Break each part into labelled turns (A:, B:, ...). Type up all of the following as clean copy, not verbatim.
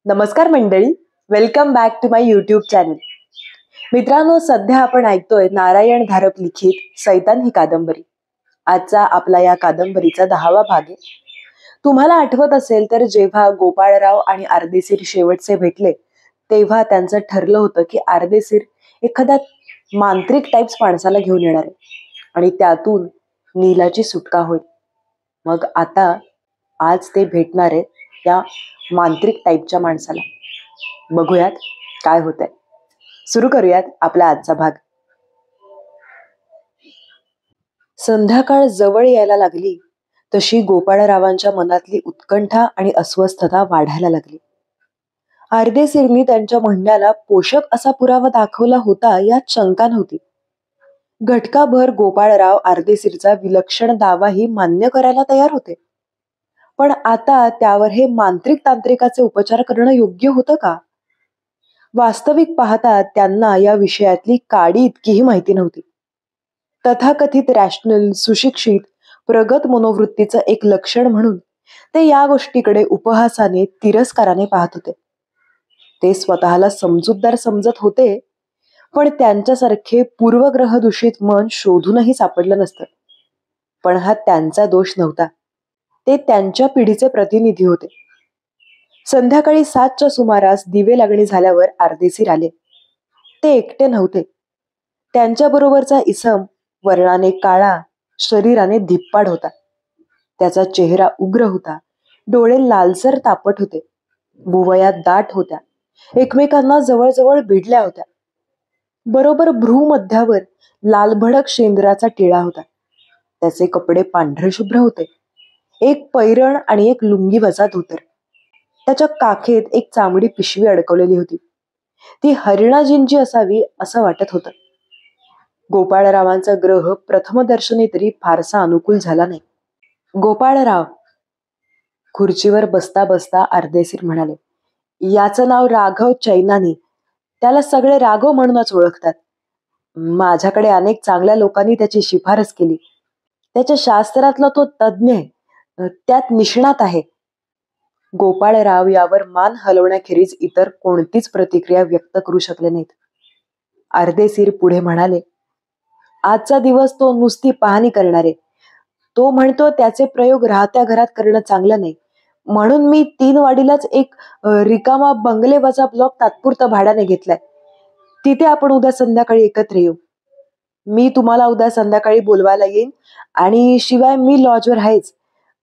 A: नमस्कार मंडळी, welcome back to my YouTube channel. मित्रांनो, सध्या आपण ऐकतोय नारायण धारप लिखित सैतान ही कादंबरी. आजचा आपला या कादंबरीचा 10वा भाग आहे. तुम्हाला आठवत असेल तर जेव्हा गोपाळराव आणि अर्देशीर शेवटचे भेटले तेव्हा त्यांचं ठरलं होतं की अर्देशीर एखाद्या मांत्रिक टाइप्स माणसाला घेऊन येणार आहे आणि त्यातून नीलाची सुटका होईल. मग आता आज ते भेटणार आहे त्या मांत्रिक टाइपच्या माणसाला. बघूयात काय होतंय. सुरू करूयात आपला आजचा भाग. संध्याकाळ जवळ यायला लागली तशी गोपाळरावांच्या मनातली उत्कंठा आणि अस्वस्थता वाढायला लागली. अर्देशीरनी त्यांच्या म्हणण्याला पोषक असा पुरावा दाखवला होता यात शंका नव्हती. घटकाभर गोपाळराव अर्देशीरचा विलक्षण दावाही मान्य करायला तयार होते. पण आता त्यावर हे मांत्रिक तांत्रिकाचे उपचार करणं योग्य होतं का? वास्तविक पाहता त्यांना या विषयातली काडी इतकीही माहिती नव्हती. तथाकथित रॅशनल, सुशिक्षित, प्रगत मनोवृत्तीचं एक लक्षण म्हणून ते या गोष्टीकडे उपहासाने, तिरस्काराने पाहत होते. ते स्वतःला समजूतदार समजत होते, पण त्यांच्यासारखे पूर्वग्रह दूषित मन शोधूनही सापडलं नसतं. पण हा त्यांचा दोष नव्हता. ते त्यांच्या पिढीचे प्रतिनिधी होते. संध्याकाळी 7च्या सुमारास दिवे लागणी झाल्यावर अर्देशीर आले. ते एकटे नव्हते. त्यांच्याबरोबरचा इसम वर्णाने काळा, शरीराने धिप्पाड होता. त्याचा चेहरा उग्र होता. डोळे लालसर तापट होते. भुवया दाट होत्या. एकमेकांना जवळजवळ भिडल्या होत्या. बरोबर भ्रूमध्यावर लालभडक शेंद्राचा टिळा होता. त्याचे कपडे पांढरे शुभ्र होते. एक पैरण आणि एक लुंगी वजा धोतर. त्याच्या काखेत एक चामडी पिशवी अडकवलेली होती. ती हरिणाजींची असावी असं वाटत होतं. गोपाळरावांचा ग्रह प्रथमदर्शनी तरी फारसा अनुकूल झाला नाही. गोपाळराव, खुर्चीवर बसता बसता अर्देशीर म्हणाले, याचं नाव राघव चैनानी. त्याला सगळे राघव म्हणूनच ओळखतात. माझ्याकडे अनेक चांगल्या लोकांनी त्याची शिफारस केली. त्याच्या शास्त्रातला तो तज्ज्ञ आहे. त्यात निष्णात आहे. गोपाळराव यावर मान हलवण्याखेरीज इतर कोणतीच प्रतिक्रिया व्यक्त करू शकले नाहीत. अर्देशीर पुढे म्हणाले, आजचा दिवस तो नुसती पाहणी करणार आहे. तो म्हणतो त्याचे प्रयोग राहत्या घरात करणं चांगलं नाही, म्हणून मी 3 वाडीलाच एक रिकामा बंगलेवाचा ब्लॉक तात्पुरता भाड्याने घेतलाय. तिथे आपण उद्या संध्याकाळी एकत्र येऊ. मी तुम्हाला उद्या संध्याकाळी बोलवायला येईन आणि शिवाय मी लॉजवर आहेच.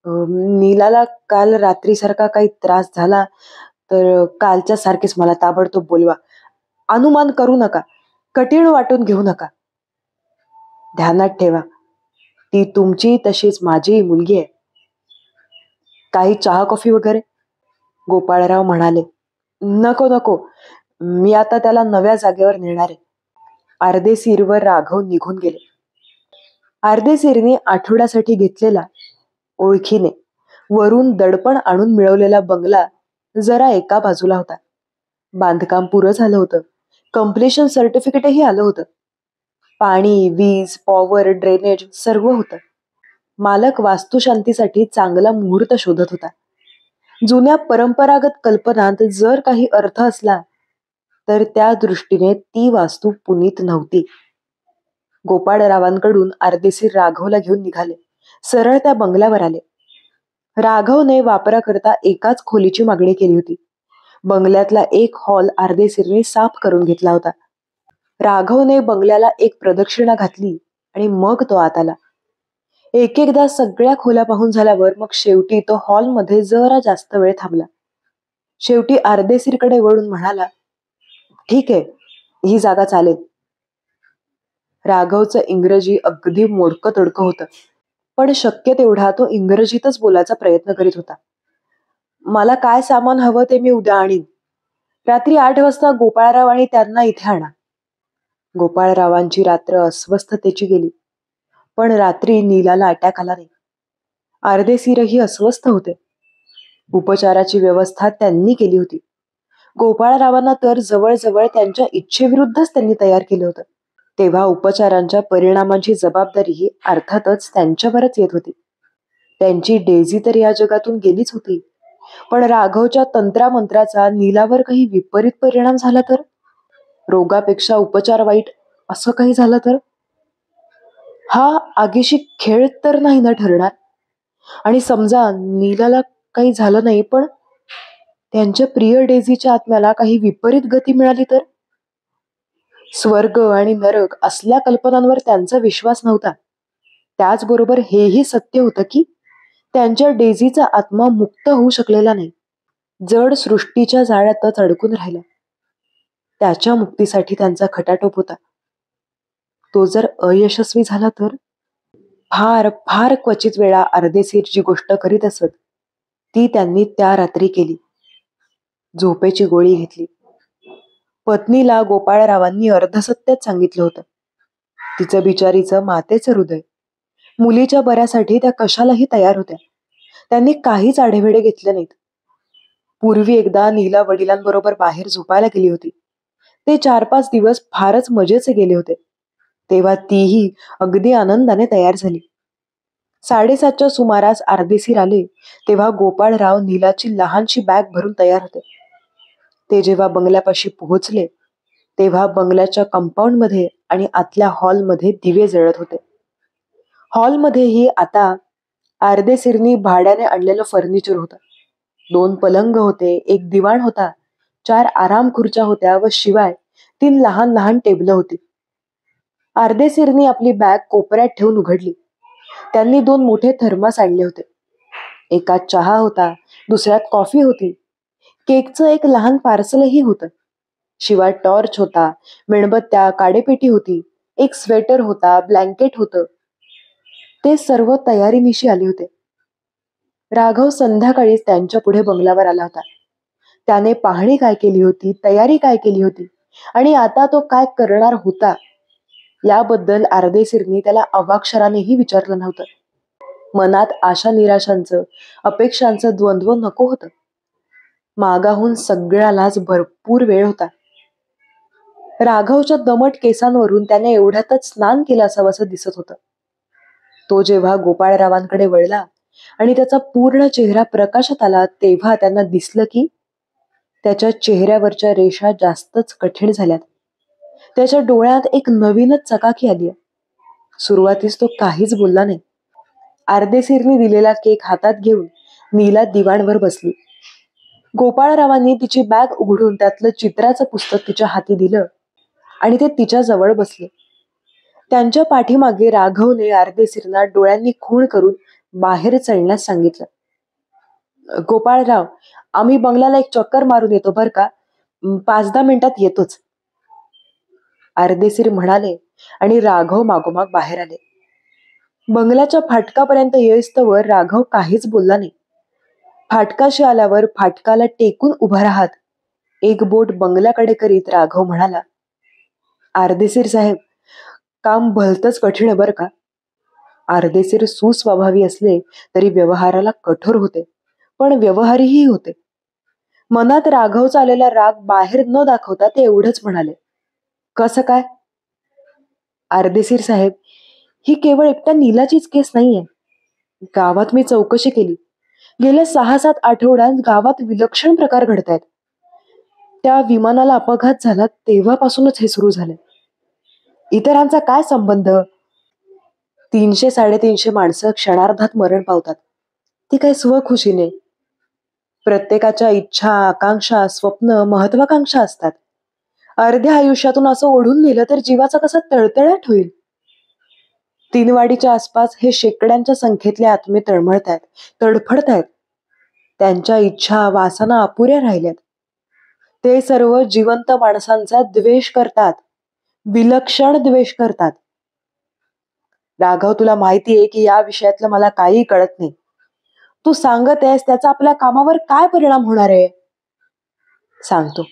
A: नीलाला काल रात्रीसारखा काही त्रास झाला तर कालच्या सारखेच मला ताबडतोब बोलवा. अनुमान करू नका. कठीण वाटून घेऊ नका. ध्यानात ठेवा, ती तुमची तशीच माझी मुलगी आहे. काही चहा कॉफी वगैरे? गोपाळराव म्हणाले, नको नको, मी आता त्याला नव्या जागेवर नेणार आहे. अर्देशीर व राघव निघून गेले. अर्देशीरने आठवड्यासाठी घेतलेला, ओळखीने वरून दडपण आणून मिळवलेला बंगला जरा एका बाजूला होता. बांधकाम पुरं झालं होतं. कम्प्लिशन सर्टिफिकेटही आलं होतं. पाणी, वीज, पॉवर, ड्रेनेज सर्व होतं. मालक वास्तुशांतीसाठी चांगला मुहूर्त शोधत होता. जुन्या परंपरागत कल्पनांत जर काही अर्थ असला तर त्या दृष्टीने ती वास्तू पुनीत नव्हती. गोपाळरावांकडून अर्देशीर राघवला घेऊन निघाले. सरळ त्या बंगल्यावर आले. राघवने वापराकरता एकाच खोलीची मागणी केली होती. बंगल्यातला एक हॉल अर्देशीरने साफ करून घेतला होता. राघवने बंगल्याला एक प्रदक्षिणा घातली आणि मग तो आत आला. एकदा सगळ्या खोल्या पाहून झाल्यावर मग शेवटी तो हॉलमध्ये जरा जास्त वेळ थांबला. शेवटी अर्देशीरकडे वळून म्हणाला, ठीक आहे, ही जागा चालेल. राघवचं इंग्रजी अगदी मोडकं तोडकं होतं, पण शक्य तेवढा तो इंग्रजीतच बोलायचा प्रयत्न करीत होता. मला काय सामान हवं ते मी उद्या आणीन. रात्री 8 वाजता गोपाळराव आणि त्यांना इथे आणा. गोपाळरावांची रात्र अस्वस्थतेची गेली, पण रात्री नीलाला अटॅक आला नाही. अर्देशीरही अस्वस्थ होते. उपचाराची व्यवस्था त्यांनी केली होती. गोपाळरावांना तर जवळजवळ त्यांच्या इच्छेविरुद्धच त्यांनी तयार केलं होतं. तेव्हा उपचारांच्या परिणामांची जबाबदारी अर्थातच त्यांच्यावरच येत होती. त्यांची डेझी तर या जगातून गेलीच होती. पण राघवच्या तंत्रामंत्राचा नीलावर काही विपरीत परिणाम झाला तर? रोगापेक्षा उपचार वाईट असं काही झालं तर? हा आगीशी खेळ तर नाही ना ठरणार? आणि समजा नीलाला काही झालं नाही, पण त्यांच्या प्रिय डेझीच्या आत्म्याला काही विपरीत गती मिळाली तर? स्वर्ग आणि नरक असल्या कल्पनांवर त्यांचा विश्वास नव्हता. त्याचबरोबर हेही सत्य होतं की त्यांच्या डेझीचा आत्मा मुक्त होऊ शकलेला नाही. जड सृष्टीच्या जाळ्यातच अडकून राहिला. त्याच्या मुक्तीसाठी त्यांचा खटाटोप होता. तो जर अयशस्वी झाला तर? फार फार क्वचित वेळा अर्देशीर जी गोष्ट करीत असत ती त्यांनी त्या रात्री केली. झोपेची गोळी घेतली. पत्नीला गोपाळरावांनी अर्धसत्यच सांगितलं होतं. तिचं बिचारीचं मातेचं हृदय. मुलीच्या बऱ्यासाठी त्या कशालाही तयार होत्या. त्यांनी काहीच आढेवेढे घेतले नाहीत. पूर्वी एकदा नीला वडिलांबरोबर बाहेर झोपायला गेली होती. ते 4-5 दिवस फारच मजेचे गेले होते. तेव्हा तीही अगदी आनंदाने तयार झाली. 7:30च्या सुमारास अर्देशीर आले तेव्हा गोपाळराव नीलाची लहानशी बॅग भरून तयार होते. ते जेव्हा बंगल्यापाशी पोहोचले तेव्हा बंगल्याच्या कंपाऊंडमध्ये आणि आतल्या हॉलमध्ये दिवे जळत होते. हॉलमध्येही आता अर्देशीरनी भाड्याने आणलेलं फर्निचर होतं. 2 पलंग होते, 1 दिवाण होता, 4 आराम खुर्च्या होत्या व शिवाय 3 लहान लहान टेबलं होती. अर्देशीरनी आपली बॅग कोपऱ्यात ठेवून उघडली. त्यांनी 2 मोठे थर्मास आणले होते. एकात चहा होता, दुसऱ्यात कॉफी होती. केकचं एक लहान पार्सलही होतं. शिवाय टॉर्च होता, मेणबत्त्या, काडेपेटी होती, एक स्वेटर होता, ब्लँकेट होतं. ते सर्व तयारीनिशी आले होते. राघव संध्याकाळीच त्यांच्या पुढे बंगल्यावर आला होता. त्याने पाहणी काय केली होती, तयारी काय केली होती आणि आता तो काय करणार होता याबद्दल अर्देशीरनी त्याला अवाक्षरानेही विचारलं नव्हतं. मनात आशा निराशांचं, अपेक्षांचं द्वंद्व नको होतं. मागाहून सगळ्यालाच भरपूर वेळ होता. राघवच्या दमट केसांवरून त्याने एवढ्यातच स्नान केलं असावं दिसत होतं. तो जेव्हा गोपाळरावांकडे वळला आणि त्याचा पूर्ण चेहरा प्रकाशात आला तेव्हा त्यांना दिसलं की त्याच्या चेहऱ्यावरच्या रेषा जास्तच कठीण झाल्यात. त्याच्या डोळ्यात एक नवीनच चकाकी आली. सुरुवातीस तो काहीच बोलला नाही. अर्देशीरनी दिलेला केक हातात घेऊन नीला दिवाणवर बसली. गोपाळरावांनी तिची बॅग उघडून त्यातलं चित्राचं पुस्तक तिच्या हाती दिलं आणि ते तिच्या जवळ बसले. त्यांच्या पाठीमागे राघवने अर्देशीरना डोळ्यांनी खूण करून बाहेर चढण्यास सांगितलं. गोपाळराव, आम्ही बंगल्याला एक चक्कर मारून येतो बरं का, 5-10 मिनिटात येतोच, अर्देशीर म्हणाले आणि राघव मागोमाग बाहेर आले. बंगल्याच्या फाटकापर्यंत येईस्तवर राघव काहीच बोलला नाही. फाटकाशी आल्यावर फाटकाला टेकून उभा राहत एक बोट बंगल्याकडे करीत राघव म्हणाला, अर्देशीर साहेब, काम भलतंच कठीण आहे बरं का. अर्देशीर सुस्वभावी असले तरी व्यवहाराला कठोर होते, पण व्यवहारीही होते. मनात राघवचा आलेला राग बाहेर न दाखवता ते एवढंच म्हणाले, कसं काय? अर्देशीर साहेब, ही केवळ एकट्या नीलाचीच केस नाहीये. गावात मी चौकशी केली. गेल्या 6-7 आठवड्यात गावात विलक्षण प्रकार घडतायत. त्या विमानाला अपघात झाला तेव्हापासूनच हे सुरू झालंय. इतरांचा काय संबंध? 300-350 माणसं क्षणार्धात मरण पावतात. ती काय स्वखुशीने? प्रत्येकाच्या इच्छा, आकांक्षा, स्वप्न, महत्वाकांक्षा असतात. अर्ध्या आयुष्यातून असं ओढून नेलं तर जीवाचा कसा तळतळाट होईल. 3वाडीच्या आसपास हे शेकड्यांच्या संख्येतले आत्मे तळमळतायत, तडफडतायत. त्यांच्या इच्छा, वासना अपुऱ्या राहिल्यात. ते सर्व जिवंत माणसांचा द्वेष करतात, विलक्षण द्वेष करतात. राघव, तुला माहितीये की या विषयातलं मला काही कळत नाही. तू सांगत आहेस त्याचा आपल्या कामावर काय परिणाम होणार आहे? सांगतो.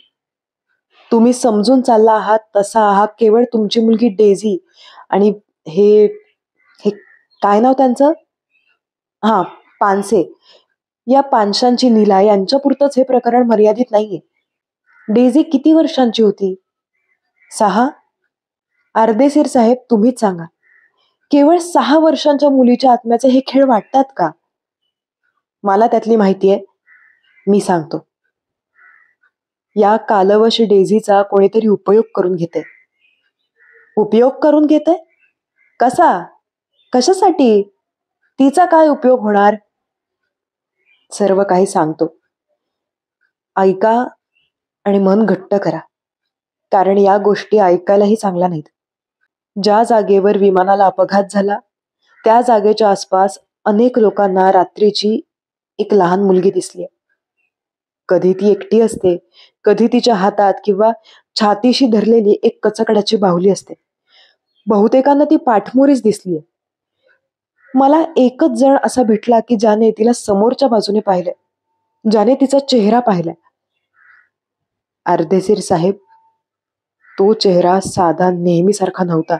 A: तुम्ही समजून चालला आहात तसा आहात केवळ तुमची मुलगी डेझी आणि हे हे काय नाव त्यांचं? हा, पानसे. या पानशांची नीला यांच्यापुरतंच हे प्रकरण मर्यादित नाहीये. डेझी किती वर्षांची होती? 6. अर्देशीर साहेब, तुम्हीच सांगा, केवळ 6 वर्षांच्या मुलीच्या आत्म्याचे हे खेळ वाटतात का? मला त्यातली माहिती आहे. मी सांगतो. या कालवश डेझीचा कोणीतरी उपयोग करून घेते. उपयोग करून घेते? कसा? कशासाठी? तिचा काय उपयोग होणार? सर्व काही सांगतो. ऐका आणि मन घट्ट करा, कारण या गोष्टी ऐकायलाही चांगल्या नाहीत. ज्या जागेवर विमानाला अपघात झाला त्या जागेच्या आसपास अनेक लोकांना रात्रीची एक लहान मुलगी दिसली. कधी ती एकटी असते, कधी तिच्या हातात किंवा छातीशी धरलेली एक कचकड्याची बाहुली असते. बहुतेकांना ती पाठमोरीच दिसलीये. मला एकच जण असा भेटला की ज्याने तिला समोरच्या बाजूने पाहिलंय, ज्याने तिचा चेहरा पाहिलाय. अर्देशीर साहेब, तो चेहरा साधा नेहमीसारखा नव्हता.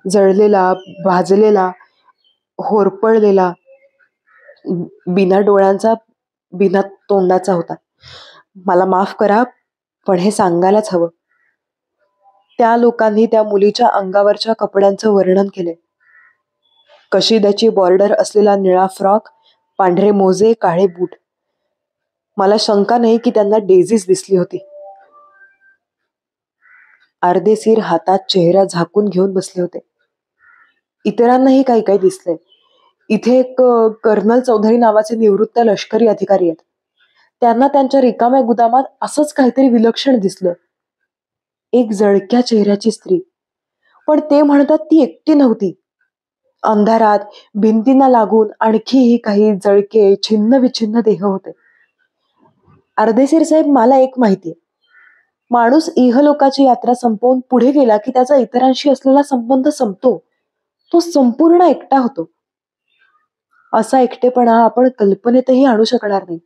A: जळलेला, भाजलेला, होरपळलेला, बिना डोळ्यांचा, बिना तोंडाचा होता. मला माफ करा, पण हे सांगायलाच हवं. त्या लोकांनी त्या मुलीच्या अंगावरच्या कपड्यांचं वर्णन केले. कशिदाची बॉर्डर असलेला निळा फ्रॉक, पांढरे मोजे, काळे बूट. मला शंका नाही की त्यांना डेझीच दिसली होती. अर्देशीर हातात चेहरा झाकून घेऊन बसले होते. इतरांनाही काही काही दिसले. इथे एक कर्नल चौधरी नावाचे निवृत्त लष्करी अधिकारी आहेत. त्यांना त्यांच्या रिकाम्या गुदामात असंच काहीतरी विलक्षण दिसलं. एक जळक्या चेहऱ्याची स्त्री, पण ते म्हणतात ती एकटी नव्हती. अंधारात भिंतींना लागून आणखीही काही जळके छिन्न विछिन्न देह होते. अर्देशीर साहेब, मला एक माहितीये. माणूस इहलोकाची यात्रा संपवून पुढे गेला की त्याचा इतरांशी असलेला संबंध संपतो. तो संपूर्ण एकटा होतो. असा एकटेपणा आपण कल्पनेतही आणू शकणार नाही.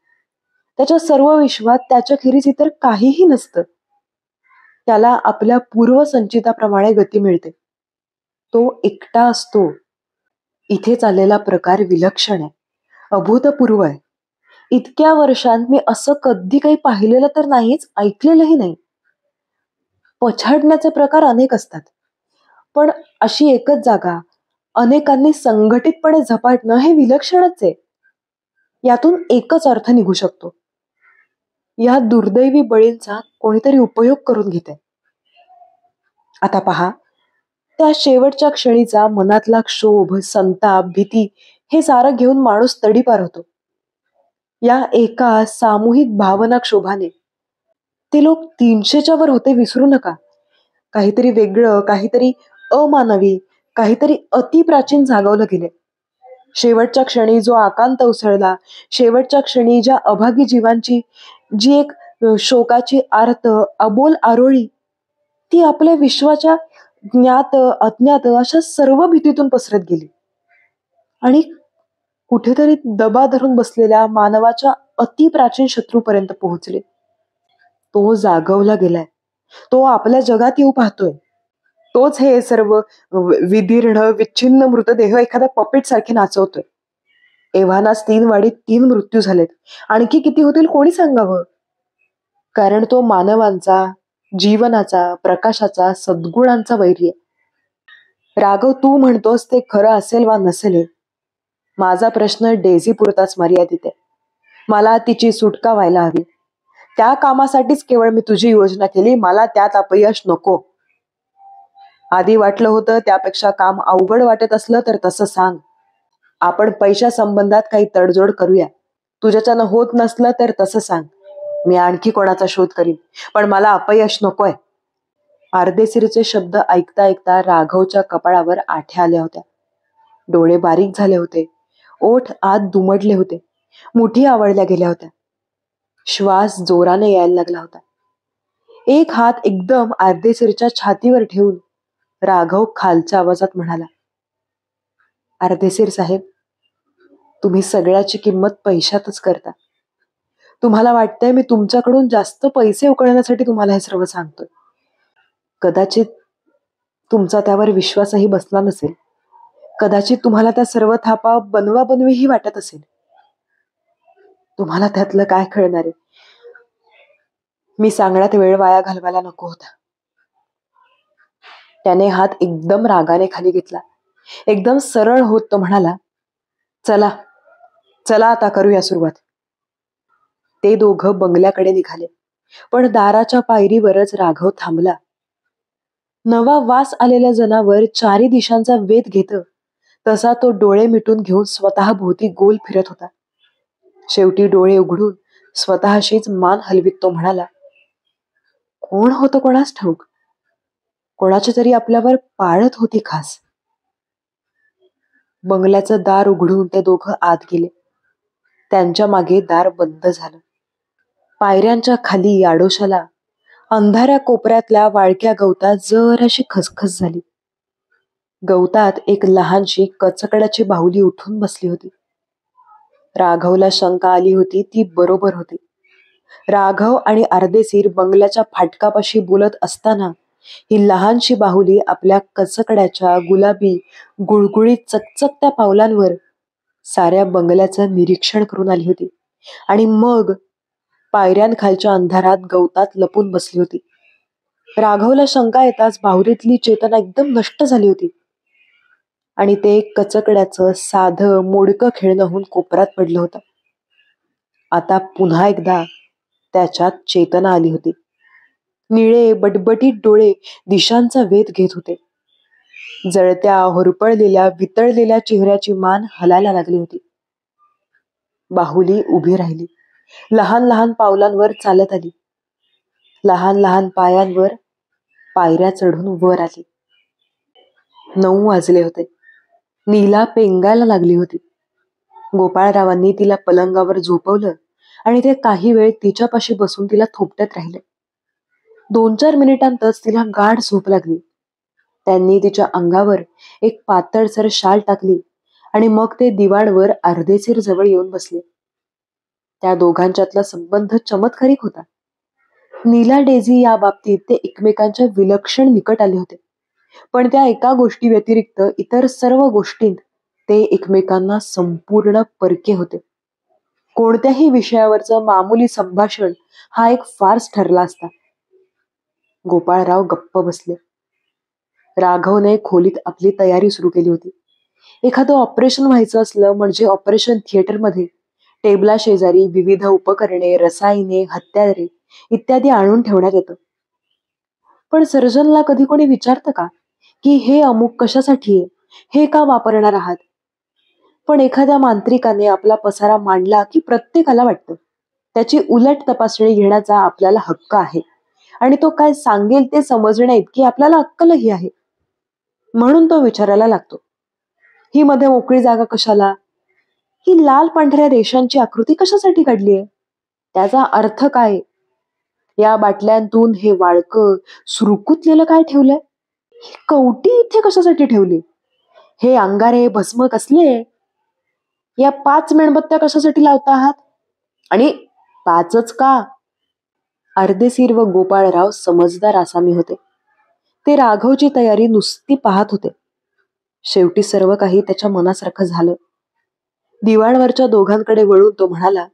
A: त्याच्या सर्व विश्वात त्याच्याखेरीज इतर काहीही नसतं. त्याला आपल्या पूर्वसंचिताप्रमाणे गती मिळते. तो एकटा असतो. इथे चाललेला प्रकार विलक्षण आहे, अभूतपूर्व आहे. इतक्या वर्षांत मी असं कधी काही पाहिलेलं तर नाहीच, ऐकलेलंही नाही. पछाडण्याचे प्रकार अनेक असतात, पण अशी एकच जागा अनेकांनी संघटितपणे झपाटणं हे विलक्षणच आहे. यातून एकच अर्थ निघू शकतो. या दुर्दैवी बळींचा कोणीतरी उपयोग करून घेते. आता पहा, त्या शेवटच्या क्षणीचा मनातला क्षोभ, संताप, भीती हे सारं घेऊन माणूस तडीपार होतो. या एका सामूहिक भावना क्षोभाने ते लोक 300च्या वर होते, विसरू नका. काहीतरी वेगळं, काहीतरी अमानवी, काहीतरी अतिप्राचीन जागवलं गेले. शेवटच्या क्षणी जो आकांत उसळला, शेवटच्या क्षणी ज्या अभागी जीवांची जी एक शोकाची आर्त अबोल आरोळी, ती आपल्या विश्वाच्या ज्ञात अज्ञात अशा सर्व भीतीतून पसरत गेली आणि कुठेतरी दबा धरून बसलेल्या मानवाच्या अतिप्राचीन शत्रूपर्यंत पोहोचले. तो जागवला गेलाय. तो आपल्या जगात येऊ पाहतोय. तोच हे सर्व विदीर्ण विच्छिन्न मृतदेह एखाद्या पपेट सारखे नाचवतोय. एव्हानाच 3 वाडीत 3 मृत्यू झालेत. आणखी किती होतील कोणी सांगावं? कारण तो मानवांचा, जीवनाचा, प्रकाशाचा, सद्गुणांचा वैरी आहे. राघव, तू म्हणतोस ते खरं असेल वा नसेल, माझा प्रश्न डेझी पुरताच मर्यादित आहे. मला तिची सुटका व्हायला हवी. त्या कामासाठीच केवळ मी तुझी योजना केली. मला त्यात अपयश नको. आधी वाटलं होतं त्यापेक्षा काम अवघड वाटत असलं तर तसं सांग. आपण पैशा संबंधात काही तडजोड करूया. तुझ्याच्यानं होत नसलं तर तसं सांग. मी आणखी कोणाचा शोध करीन, पण मला अपयश नकोय. अर्देशीरचे शब्द ऐकता ऐकता राघवच्या कपाळावर आठ्या आल्या होत्या. डोळे बारीक झाले होते. ओठ आत दुमडले होते. मुठी आवळल्या गेल्या होत्या. श्वास जोराने यायला लागला होता. एक हात एकदम अर्देशीरच्या छातीवर ठेवून राघव खालच्या आवाजात म्हणाला, अर्देशीर साहेब, तुम्ही सगळ्याची किंमत पैशातच करता. तुम्हाला वाटतंय मी तुमच्याकडून जास्त पैसे उकळण्यासाठी तुम्हाला हे सर्व सांगतोय. कदाचित तुमचा त्यावर विश्वासही बसला नसेल. कदाचित तुम्हाला त्या सर्व थापा बनवाबनवीही वाटत असेल. तुम्हाला त्यातलं काय कळणार आहे? मी सांगण्यात वेळ वाया घालवायला नको होता. त्याने हात एकदम रागाने खाली घेतला. एकदम सरळ होत तो म्हणाला, चला चला आता करूया सुरुवात. ते दोघं बंगल्याकडे निघाले, पण दाराच्या पायरीवरच राघव थांबला. नवा वास आलेल्या जनावर चारी दिशांचा वेध घेत तसा तो डोळे मिटून घेऊन स्वतः भोवती गोल फिरत होता. शेवटी डोळे उघडून स्वतःशीच मान हलवीत तो म्हणाला, कोण होतं कोणास ठाऊक, कोणाची तरी आपल्यावर पाळत होती खास. बंगल्याचं दार उघडून ते दोघं आत गेले. त्यांच्या मागे दार बंद झालं. पायऱ्यांच्या खाली आडोशाला अंधाऱ्या कोपऱ्यातल्या वाळक्या गवतात जराशी खसखस झाली. गवतात एक लहानशी कचकडाची बाहुली उठून बसली होती. राघवला शंका आली होती ती बरोबर होती. राघव आणि अर्देशीर बंगल्याच्या फाटकापाशी बोलत असताना ही लहानशी बाहुली आपल्या कचकड्याच्या गुलाबी गुळगुळीत चकचकत्या पावलांवर साऱ्या बंगल्याचं निरीक्षण करून आली होती आणि मग पायऱ्यांखालच्या अंधारात गवतात लपून बसली होती. राघवला शंका येताच बाहुलीतली चेतना एकदम नष्ट झाली होती आणि ते कचकड्याचं साधं मोडकं खेळणं होऊन कोपऱ्यात पडलं होतं. आता पुन्हा एकदा त्याच्यात चेतना आली होती. निळे बटबटीत डोळे दिशांचा वेध घेत होते. जळत्या होरपळलेल्या वितळलेल्या चेहऱ्याची मान हलायला लागली होती. बाहुली उभी राहिली. लहान लहान पावलांवर चालत आली. लहान लहान पायांवर पायऱ्या चढून वर आली. 9 वाजले होते. नीला पेंगायला लागली होती. गोपाळरावांनी तिला पलंगावर झोपवलं आणि ते काही वेळ तिच्यापाशी बसून तिला थोपटत राहिले. 2-4 मिनिटांतच तिला गाढ झोप लागली. त्यांनी तिच्या अंगावर एक पातळसर शाल टाकली आणि मग ते दिवाणवर अर्देशीर जवळ येऊन बसले. त्या दोघांच्यातला संबंध चमत्कारिक होता. नीला डेझी या बाबतीत ते एकमेकांच्या विलक्षण निकट आले होते, पण त्या एका गोष्टी व्यतिरिक्त इतर सर्व गोष्टींत ते एकमेकांना संपूर्ण परके होते. कोणत्याही विषयावरचं मामूली संभाषण हा एक फार्स ठरला असता. गोपाळराव गप्प बसले. राघवने खोलीत आपली तयारी सुरू केली होती. एखादं ऑपरेशन व्हायचं असलं म्हणजे ऑपरेशन थिएटरमध्ये टेबला शेजारी विविध उपकरणे, रसायने, हत्यारे इत्यादी आणून ठेवण्यात येतं. पण सर्जनला कधी कोणी विचारतं का की हे अमुक कशासाठी आहे, हे का वापरणार आहात? पण एखाद्या मांत्रिकाने आपला पसारा मांडला की प्रत्येकाला वाटतं त्याची उलट तपासणी घेण्याचा आपल्याला हक्क आहे आणि तो काय सांगेल ते समजण्या इतकी आपल्याला अक्कलही आहे. म्हणून तो विचारायला लागतो, ही मध्ये मोकळी जागा कशाला? ही लाल पांढऱ्या रेषांची आकृती कशासाठी काढली आहे? त्याचा अर्थ काय? या बाटल्यांतून हे वाळकं सुरकुतलेलं काय ठेवलंय? ही कवटी इथे कशासाठी ठेवली? हे अंगारे भस्म कसले? या 5 मेणबत्त्या कशासाठी लावता आहात? आणि 5च का? अर्देशीर व गोपाळराव समजदार आसामी होते. ते राघवची तयारी नुसती पाहत होते. शेवटी सर्व काही त्याच्या मनासारखं झालं. दिवाणवरच्या दोघांकडे वळून तो म्हणाला,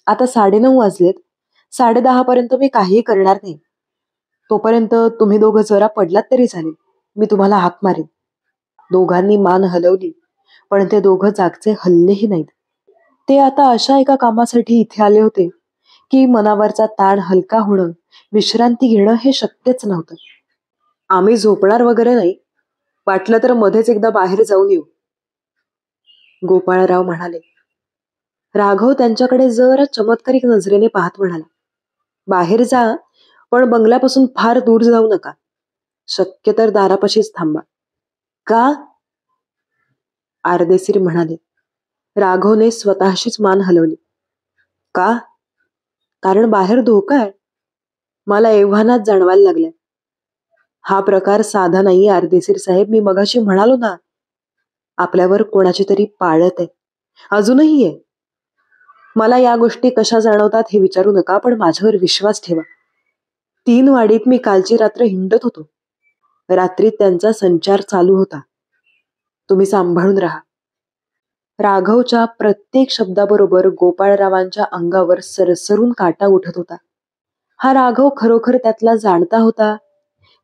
A: आता 9:30 वाजलेत. 10:30 पर्यंत मी काहीही करणार नाही. तोपर्यंत तुम्ही दोघं जरा पडलात तरी चालेल. मी तुम्हाला हाक मारेन. दोघांनी मान हलवली, पण ते दोघं जागचे हल्लेही नाहीत. ते आता अशा एका कामासाठी इथे आले होते की मनावरचा ताण हलका होणं, विश्रांती घेणं हे शक्यच नव्हतं. आम्ही झोपणार वगैरे नाही. वाटलं तर मध्येच एकदा बाहेर जाऊन येऊ, गोपाळराव म्हणाले. राघव त्यांच्याकडे जरा चमत्कारिक नजरेने पाहत म्हणाला, बाहेर जा, पण बंगल्यापासून फार दूर जाऊ नका. शक्य तर दारापाशीच थांबा. का? अर्देशीर म्हणाले. राघवने स्वतःशीच मान हलवली. का? कारण बाहेर धोका आहे. मला एव्हानाच जाणवायला लागलाय. हा प्रकार साधा नाहीये अर्देशीर साहेब. मी मगाशी म्हणालो ना, आपल्यावर कोणाची तरी पाळत आहे, अजूनही आहे. मला या गोष्टी कशा जाणवतात हे विचारू नका, पण माझ्यावर विश्वास ठेवा. 3 वाडीत मी कालची रात्र हिंडत होतो. रात्री त्यांचा संचार चालू होता. तुम्ही सांभाळून राहा. राघवच्या प्रत्येक शब्दाबरोबर गोपाळरावांच्या अंगावर सरसरून काटा उठत होता. हा राघव खरोखर त्यातला जाणता होता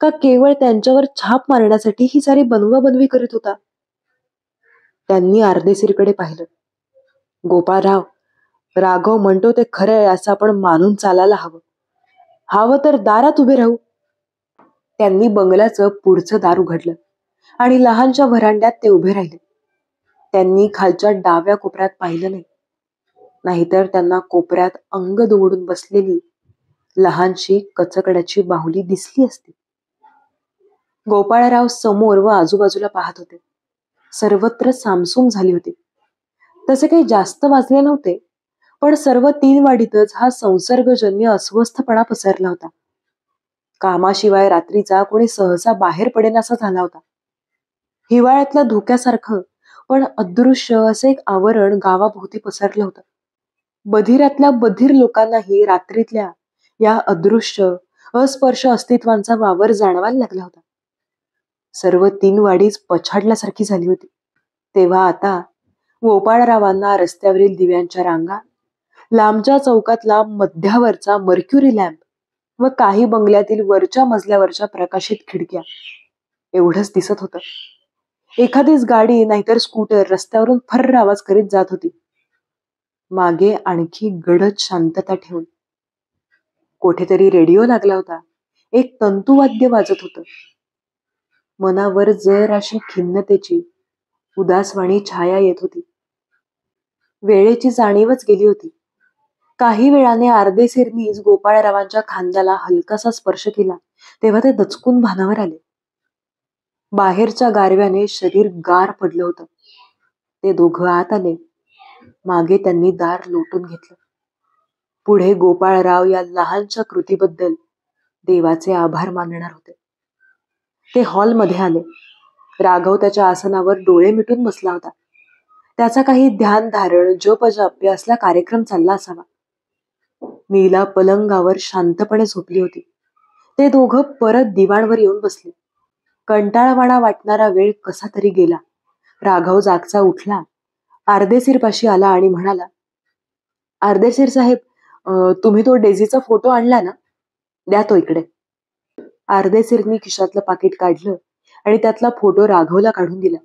A: का केवळ त्यांच्यावर छाप मारण्यासाठी ही सारी बनवाबनवी करीत होता? त्यांनी अर्देशीरकडे पाहिलं. गोपाळराव, राघव म्हणतो ते खरं आहे असं आपण मानून चालायला हवं तर दारात उभे राहू. त्यांनी बंगल्याचं पुढचं दार उघडलं आणि लहानच्या व्हरांड्यात ते उभे राहिले. त्यांनी खालच्या डाव्या कोपऱ्यात पाहिलं नाही, नाहीतर त्यांना कोपऱ्यात अंग दुमडून बसलेली लहानशी कचकड्याची बाहुली दिसली असती. गोपाळराव समोर व आजूबाजूला पाहत होते. सर्वत्र सामसूम झाली होती. तसे काही जास्त वाजले नव्हते, पण सर्व 3 वाडीतच हा संसर्गजन्य अस्वस्थपणा पसरला होता. कामाशिवाय रात्रीचा कोणी सहसा बाहेर पडेनासा झाला होता. हिवाळ्यातल्या धोक्यासारखं पण अदृश्य असे एक आवरण गावाभोवती पसरलं होतं. बधिरातल्या बधीर लोकांनाही रात्रीतल्या या अदृश्य अस्पर्श अस्तित्वांचा वावर जाणवायला लागला होता. सर्व 3 वाडीच पछाडल्यासारखी झाली होती. तेव्हा आता गोपाळरावांना रस्त्यावरील दिव्यांच्या रांगा, लांबच्या चौकातला मध्यावरचा मर्क्युरी लॅम्प व काही बंगल्यातील वरच्या मजल्यावरच्या प्रकाशित खिडक्या एवढंच दिसत होतं. एखादीच गाडी नाहीतर स्कूटर रस्त्यावरून फर्र आवाज करीत जात होती. मागे आणखी गडद शांतता ठेवून कोठेतरी रेडिओ लागला होता. एक तंतुवाद्य वाजत होतं. मनावर जराशी खिन्नतेची उदासवाणी छाया येत होती. वेळेची जाणीवच गेली होती. काही वेळाने अर्देशीरनीच गोपाळरावांच्या खांद्याला हलकासा स्पर्श केला तेव्हा ते दचकून भानावर आले. बाहेरच्या गारव्याने शरीर गार पडलं होतं. ते दोघं आत आले. मागे त्यांनी दार लोटून घेतलं. पुढे गोपाळराव या लहानच्या कृतीबद्दल देवाचे आभार मानणार होते. ते हॉलमध्ये आले. राघव त्याच्या आसनावर डोळे मिटून बसला होता. त्याचा काही ध्यान धारण जपजाप्य असला कार्यक्रम चालला असावा. नीला पलंगावर शांतपणे झोपली होती. ते दोघं परत दिवाणवर येऊन बसले. कंटाळवाणा वाटणारा वेळ कसा तरी गेला. राघव जागचा उठला, अर्देशीरपाशी आला आणि म्हणाला, अर्देशीर साहेब, तुम्ही तो डेझीचा फोटो आणला ना, द्या तो इकडे. अर्देशीरनी खिशातलं पाकिट काढलं आणि त्यातला फोटो राघवला काढून दिला.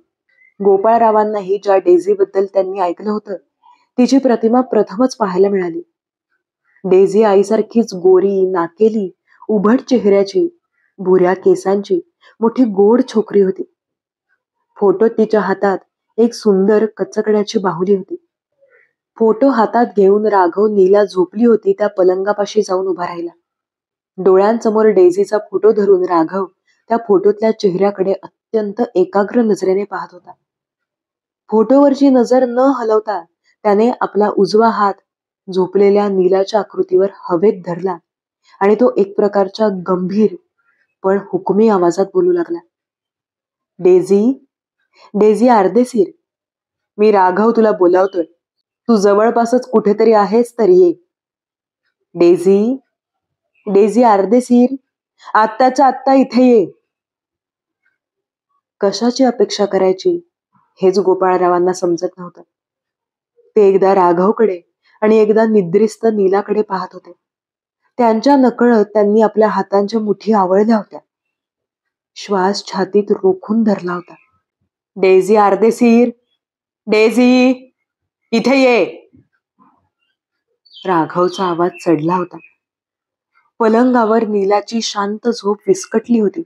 A: गोपाळरावांनाही ज्या डेझीबद्दल त्यांनी ऐकलं होतं तिची प्रतिमा प्रथमच पाहायला मिळाली. डेझी आईसारखीच गोरी, नाकेली, उभट चेहऱ्याची, भुऱ्या केसांची मोठी गोड छोकरी होती. फोटोत तिच्या हातात एक सुंदर कचकड्याची बाहुली होती. फोटो हातात घेऊन राघव नीला झोपली होती त्या पलंगापाशी जाऊन उभा राहिला. डोळ्यांसमोर डेझीचा फोटो धरून राघव त्या फोटोतल्या चेहऱ्याकडे अत्यंत एकाग्र नजरेने पाहत होता. फोटोवरची नजर न हलवता त्याने आपला उजवा हात झोपलेल्या नीलाच्या आकृतीवर हवेत धरला आणि तो एक प्रकारच्या गंभीर पण हुकमी आवाजात बोलू लागला, डेझी, डेझी अर्देशीर, मी राघव तुला बोलावतोय. तू जवळपासच कुठेतरी आहेस तर ये. डेझी, डेझी अर्देशीर, आत्ताच्या आत्ता इथे ये. कशाची अपेक्षा करायची हेच गोपाळरावांना समजत नव्हतं. ते एकदा राघवकडे आणि एकदा निद्रिस्त नीलाकडे पाहत होते. त्यांच्या नकळत त्यांनी आपल्या हातांच्या मुठी आवळल्या होत्या. श्वास छातीत रोखून धरला होता. डेझी अर्देशीर, डेझी, इथे ये. राघवचा आवाज चढला होता. पलंगावर नीलाची शांत झोप विस्कटली होती.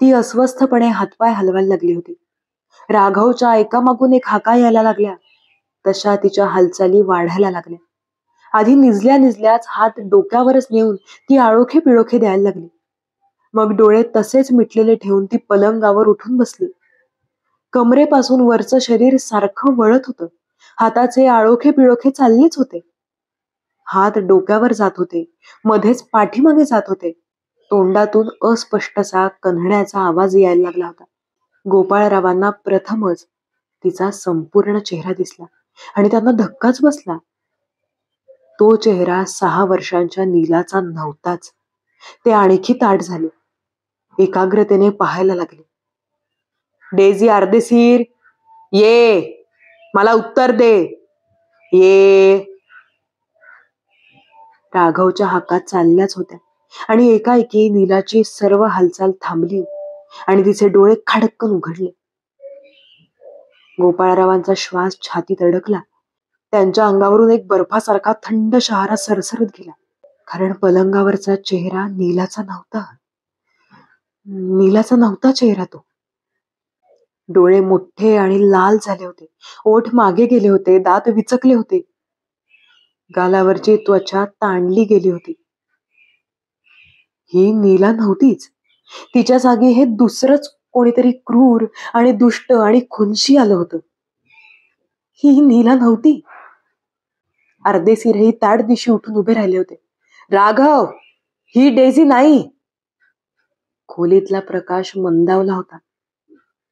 A: ती अस्वस्थपणे हातपाय हलवायला लागली होती. राघवच्या एकामागून एक हाका यायला लागल्या तशा तिच्या हालचाली वाढायला लागल्या. आधी निजल्या निजल्याच हात डोक्यावरच नेऊन ती आळोखे पिळोखे द्यायला लागली. मग डोळे तसेच मिटलेले ठेवून ती पलंगावर उठून बसली. कमरेपासून वरचं शरीर सारखं वळत होतं. हाताचे आळोखे पिळोखे चाललेच होते. हात डोक्यावर जात होते, मध्येच पाठीमागे जात होते. तोंडातून अस्पष्टसा कण्हण्याचा आवाज यायला लागला होता. गोपाळरावांना प्रथमच तिचा संपूर्ण चेहरा दिसला आणि त्यांना धक्काच बसला. तो चेहरा 6 वर्षांच्या नीलाचा नव्हताच. ते आणखी ताठ झाले. एकाग्रतेने पाहायला लागले. डेझी अर्देशीर, ये, मला उत्तर दे, ये. राघवच्या हाका चालल्याच होत्या आणि एकाएकी नीलाची सर्व हालचाल थांबली आणि तिचे डोळे खडक्कन उघडले. गोपाळरावांचा श्वास छातीत अडकला. त्यांच्या अंगावरून एक बर्फासारखा थंड शहारा सरसरत गेला. कारण पलंगावरचा चेहरा नीलाचा नव्हता. नीलाचा नव्हता चेहरा तो. डोळे मोठे आणि लाल झाले होते, ओठ मागे गेले होते, दात विचकले होते, गालावरची त्वचा ताणली गेली होती. ही नीला नव्हतीच. तिच्या जागी हे दुसरंच कोणीतरी क्रूर आणि दुष्ट आणि खुनशी आलं होतं. ही नीला नव्हती. अर्देशीरही ताड दिशी उठून उभे राहिले होते. राघव, ही डेझी नाही. खोलीतला प्रकाश मंदावला होता.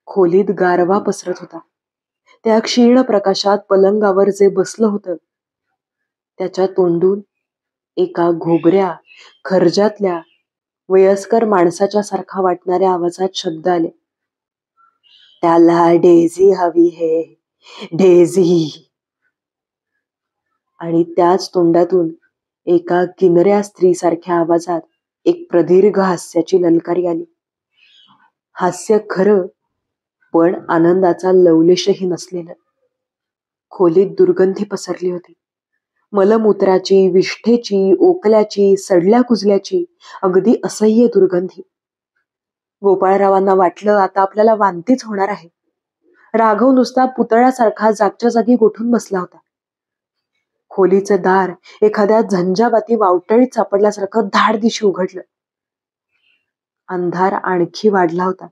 A: खोलीत गारवा पसरत होता. त्या क्षीण प्रकाशात पलंगावर जे बसलं होतं त्याच्या तोंडून एका घोगऱ्या खर्जातल्या वयस्कर माणसाच्या सारखा वाटणाऱ्या आवाजात शब्द आले. त्याला डेझी हवी है, डेझी. आणि त्याच तोंडातून एका किनऱ्या स्त्रीसारख्या आवाजात एक प्रदीर्घ हास्याची ललकारी आली. हास्य खरं, पण आनंदाचा लवलेशही नसलेलं. खोलीत दुर्गंधी पसरली होती. मलमूत्राची, विष्ठेची, ओकल्याची, सडल्या कुजल्याची, अगदी असह्य दुर्गंधी. गोपाळरावांना वाटलं आता आपल्याला वांतीच होणार आहे. राघव नुसता पुतळ्यासारखा जागच्या जागी गोठून बसला होता. खोलीचं दार एखाद्या झंझावाती वावटळीत सापडल्यासारखं धाडदिशी उघडलं. अंधार आणखी वाढला होता.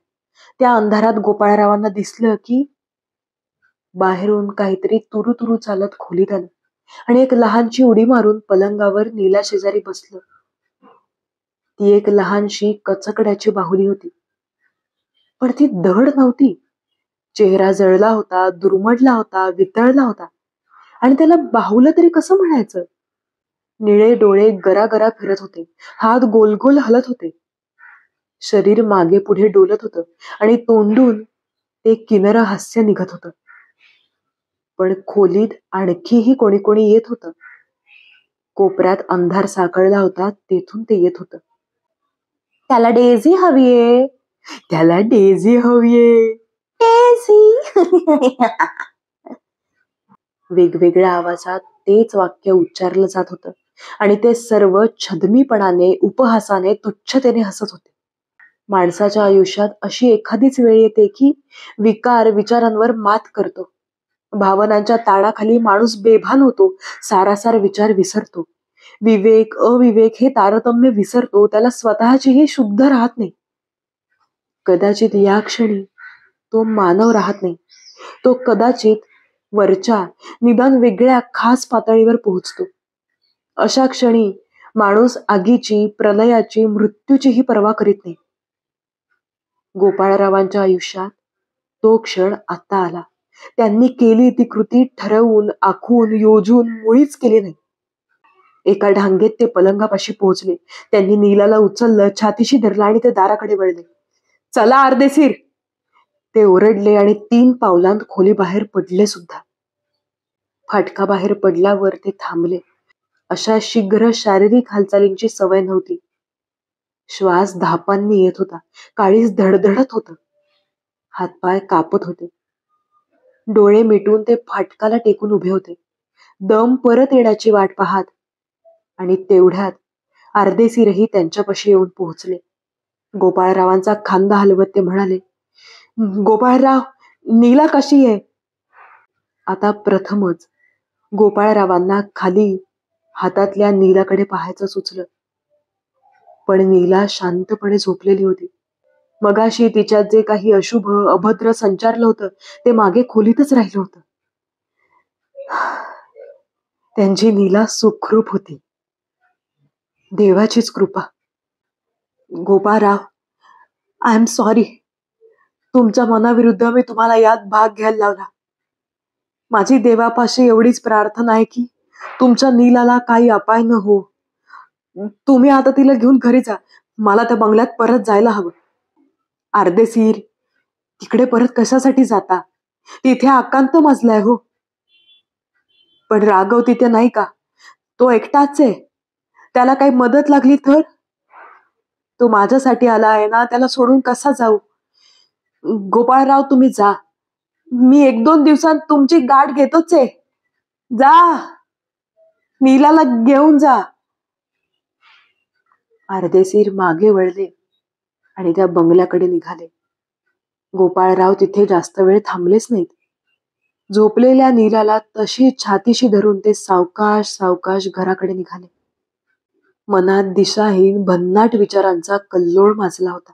A: त्या अंधारात गोपाळरावांना दिसलं की बाहेरून काहीतरी तुरु तुरु चालत खोलीत आलं आणि एक लहानशी उडी मारून पलंगावर नीला शेजारी बसलं. ती एक लहानशी कचकड्याची बाहुली होती, पण ती धड नव्हती. चेहरा जळला होता, दुर्मडला होता, वितळला होता, आणि त्याला बाहुलं तरी कसं म्हणायचं. निळे डोळे गरागरा फिरत होते, हात गोलगोल हलत होते, शरीर मागे पुढे डोलत होतं आणि तोंडून ते किनर हास्य निघत होतं. पण खोलीत आणखीही कोणी कोणी येत होतं. कोपऱ्यात अंधार साकळला होता, तेथून ते येत होतं. त्याला डेझी हवीये, त्याला डेझी हवीये, डेझी. वेगवेगळ्या आवाजात तेच वाक्य उच्चारलं जात होतं आणि ते सर्व छदमीपणाने, उपहासाने, तुच्छतेने हसत होते. माणसाच्या आयुष्यात अशी एखादीच वेळ येते की विकार विचारांवर मात करतो. भावनांच्या ताणाखाली माणूस बेभान होतो, सारासार विचार विसरतो, विवेक अविवेक हे तारतम्य विसरतो, त्याला स्वतःचीही शुद्ध राहत नाही. कदाचित या क्षणी तो मानव राहत नाही. तो कदाचित वरच्या निदान वेगळ्या खास पातळीवर पोहोचतो. अशा क्षणी माणूस आगीची, प्रलयाची, मृत्यूचीही पर्वा करीत नाही. गोपाळरावांच्या आयुष्यात तो क्षण आता आला. त्यांनी केली ती कृती ठरवून, आखून, योजून मुळीच केली नाही. एका ढांगेत ते पलंगापाशी पोहोचले. त्यांनी नीलाला उचललं, छातीशी धरलं आणि ते दाराकडे वळले. चला अर्देशीर, ते ओरडले आणि 3 पावलांत खोली बाहेर पडले सुद्धा. फाटका बाहेर पडल्यावर ते थांबले. अशा शीघ्र शारीरिक हालचालींची सवय नव्हती. श्वास धापांनी येत होता, काळीज धडधडत होतं, हातपाय कापत होते. डोळे मिटून ते फाटकाला टेकून उभे होते, दम परत येण्याची वाट पाहत. आणि तेवढ्यात अर्देशीरही त्यांच्यापाशी येऊन पोहोचले. गोपाळरावांचा खांदा हलवत ते म्हणाले, गोपाळराव, नीला कशी आहे? आता प्रथमच गोपाळरावांना खाली हातातल्या नीलाकडे पाहायचं सुचलं. पण नीला शांतपणे झोपलेली होती. मगाशी तिच्यात जे काही अशुभ अभद्र संचारलं होतं ते मागे खोलीतच राहिलं होतं. त्यांची नीला सुखरूप होती. देवाचीच कृपा. Gopalrao, I am sorry. तुमच्या मनाविरुद्ध मी तुम्हाला यात भाग घ्यायला लावला. माझी देवापाशी एवढीच प्रार्थना आहे की तुमच्या नीलाला काही अपाय न हो. तुम्ही आता तिला घेऊन घरी जा. मला त्या बंगल्यात परत जायला हवं. अर्देशीर, तिकडे परत कशासाठी जाता? तिथे आकांत मजलाय हो. पण राघव तिथे नाही का? तो एकटाच आहे. त्याला काही मदत लागली तर? तो माझ्यासाठी आला आहे ना, त्याला सोडून कसा जाऊ? गोपाळराव, तुम्ही जा. मी 1-2 दिवसांत तुमची गाठ घेतोच आहे. जा, नीलाला घेऊन जा. अर्देशीर मागे वळले आणि त्या बंगल्याकडे निघाले. गोपाळराव तिथे जास्त वेळ थांबलेच नाहीत. झोपलेल्या नीलाला तशी छातीशी धरून ते सावकाश सावकाश घराकडे निघाले. मनात दिशाहीन भन्नाट विचारांचा कल्लोळ माजला होता.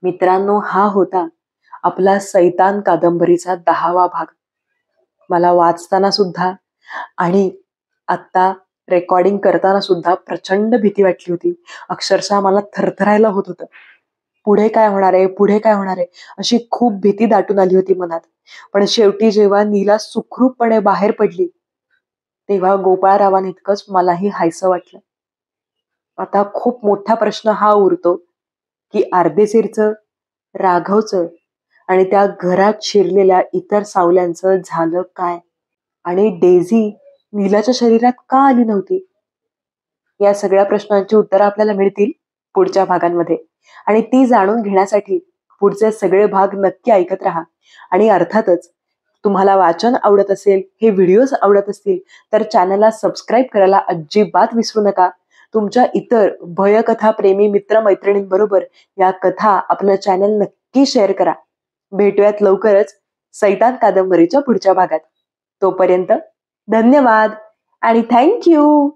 A: मित्रांनो, हा होता आपला सैतान कादंबरीचा 10वा भाग. मला वाचताना सुद्धा आणि आत्ता रेकॉर्डिंग करताना सुद्धा प्रचंड भीती वाटली होती. अक्षरशः मला थरथरायला होत होतं. पुढे काय होणार आहे, पुढे काय होणार आहे, अशी खूप भीती दाटून आली होती मनात. पण शेवटी जेव्हा नीला सुखरूपपणे बाहेर पडली तेव्हा गोपाळरावांइतकंच मलाही हायसं वाटलं. आता खूप मोठा प्रश्न हा उरतो की अर्देशीरचं, राघवचं आणि त्या घरात शिरलेल्या इतर सावल्यांचं झालं काय? आणि डेझी नीलाच्या शरीरात का आली नव्हती? या सगळ्या प्रश्नांची उत्तरं आपल्याला मिळतील पुढच्या भागांमध्ये. आणि ती जाणून घेण्यासाठी पुढचे सगळे भाग नक्की ऐकत राहा. आणि अर्थातच तुम्हाला वाचन आवडत असेल, हे व्हिडिओज आवडत असतील, तर चॅनलला सबस्क्राईब करायला अजिबात विसरू नका. तुमच्या इतर भयकथा प्रेमी मित्रमैत्रिणींबरोबर या कथा आपलं चॅनल नक्की शेअर करा. भेटूयात लवकरच सैतान कादंबरीच्या पुढच्या भागात. तोपर्यंत धन्यवाद आणि थँक्यू.